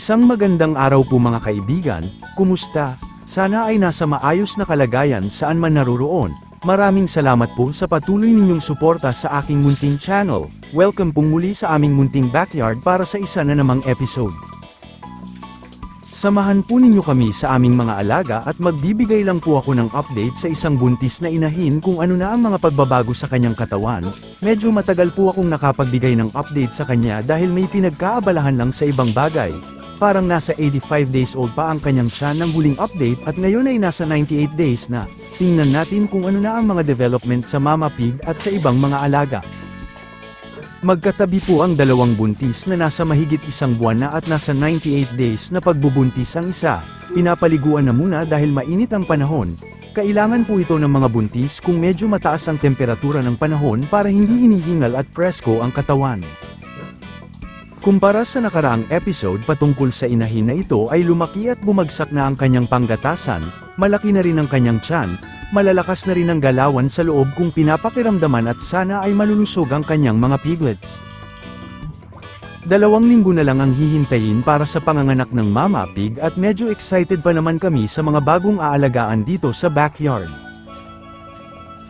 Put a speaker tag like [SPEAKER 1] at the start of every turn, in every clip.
[SPEAKER 1] Isang magandang araw po mga kaibigan, kumusta? Sana ay nasa maayos na kalagayan saan man naroroon. Maraming salamat po sa patuloy ninyong suporta sa aking munting channel. Welcome pong muli sa aming munting backyard para sa isa na namang episode. Samahan po ninyo kami sa aming mga alaga at magbibigay lang po ako ng update sa isang buntis na inahin kung ano na ang mga pagbabago sa kanyang katawan. Medyo matagal po akong nakapagbigay ng update sa kanya dahil may pinagkaabalahan lang sa ibang bagay. Parang nasa 85 days old pa ang kanyang tiyan ng huling update at ngayon ay nasa 98 days na. Tingnan natin kung ano na ang mga development sa Mama Pig at sa ibang mga alaga. Magkatabi po ang dalawang buntis na nasa mahigit isang buwan na at nasa 98 days na pagbubuntis ang isa. Pinapaliguan na muna dahil mainit ang panahon. Kailangan po ito ng mga buntis kung medyo mataas ang temperatura ng panahon para hindi hinihingal at presko ang katawan. Kumpara sa nakaraang episode patungkol sa inahin na ito ay lumaki at bumagsak na ang kanyang panggatasan, malaki na rin ang kanyang tiyan, malalakas na rin ang galawan sa loob kung pinapakiramdaman at sana ay malulusog ang kanyang mga piglets. 2 linggo na lang ang hihintayin para sa panganganak ng Mama Pig at medyo excited pa naman kami sa mga bagong aalagaan dito sa backyard.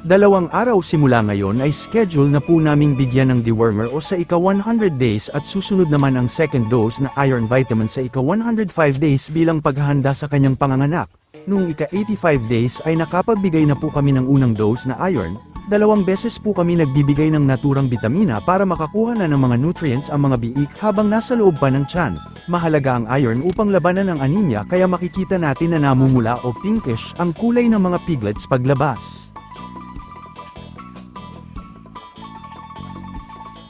[SPEAKER 1] 2 araw simula ngayon ay schedule na po naming bigyan ng dewormer o sa ika-100 days at susunod naman ang second dose na iron vitamin sa ika-105 days bilang paghahanda sa kanyang panganganak. Noong ika-85 days ay nakapagbigay na po kami ng unang dose na iron, 2 beses po kami nagbibigay ng naturang bitamina para makakuha na ng mga nutrients ang mga biik habang nasa loob pa ng tiyan. Mahalaga ang iron upang labanan ang anemia kaya makikita natin na namumula o pinkish ang kulay ng mga piglets paglabas.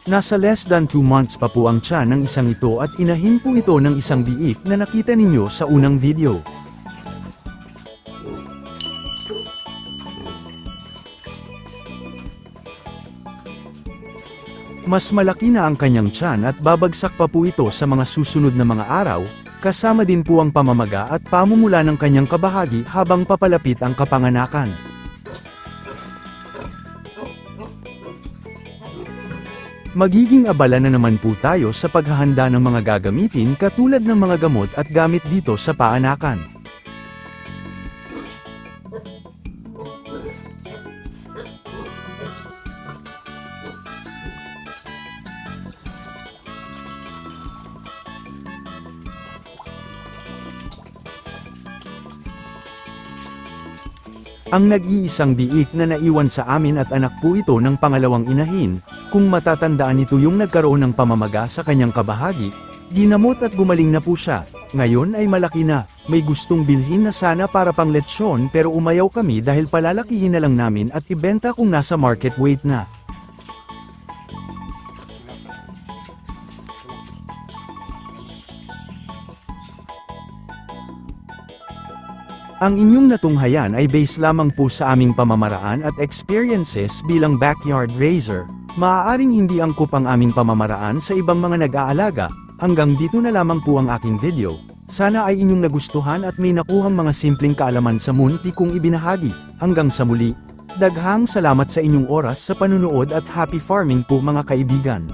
[SPEAKER 1] Nasa less than 2 months pa po ang tiyan ng isang ito at inahin po ito ng isang biik na nakita ninyo sa unang video. Mas malaki na ang kanyang tiyan at babagsak pa po ito sa mga susunod na mga araw, kasama din po ang pamamaga at pamumula ng kanyang kabahagi habang papalapit ang kapanganakan. Magiging abala na naman po tayo sa paghahanda ng mga gagamitin katulad ng mga gamot at gamit dito sa paanakan. Ang nag-iisang biik na naiwan sa amin at anak po ito ng pangalawang inahin, kung matatandaan ito yung nagkaroon ng pamamaga sa kanyang kabahagi, ginamot at gumaling na po siya. Ngayon ay malaki na, may gustong bilhin na sana para pang lechon pero umayaw kami dahil palalakihin na lang namin at ibenta kung nasa market weight na. Ang inyong natunghayan ay base lamang po sa aming pamamaraan at experiences bilang backyard raiser. Maaaring hindi angkop ang aming pamamaraan sa ibang mga nag-aalaga. Hanggang dito na lamang po ang aking video. Sana ay inyong nagustuhan at may nakuhang mga simpleng kaalaman sa munti kong ibinahagi. Hanggang sa muli, daghang salamat sa inyong oras sa panunood at happy farming po mga kaibigan.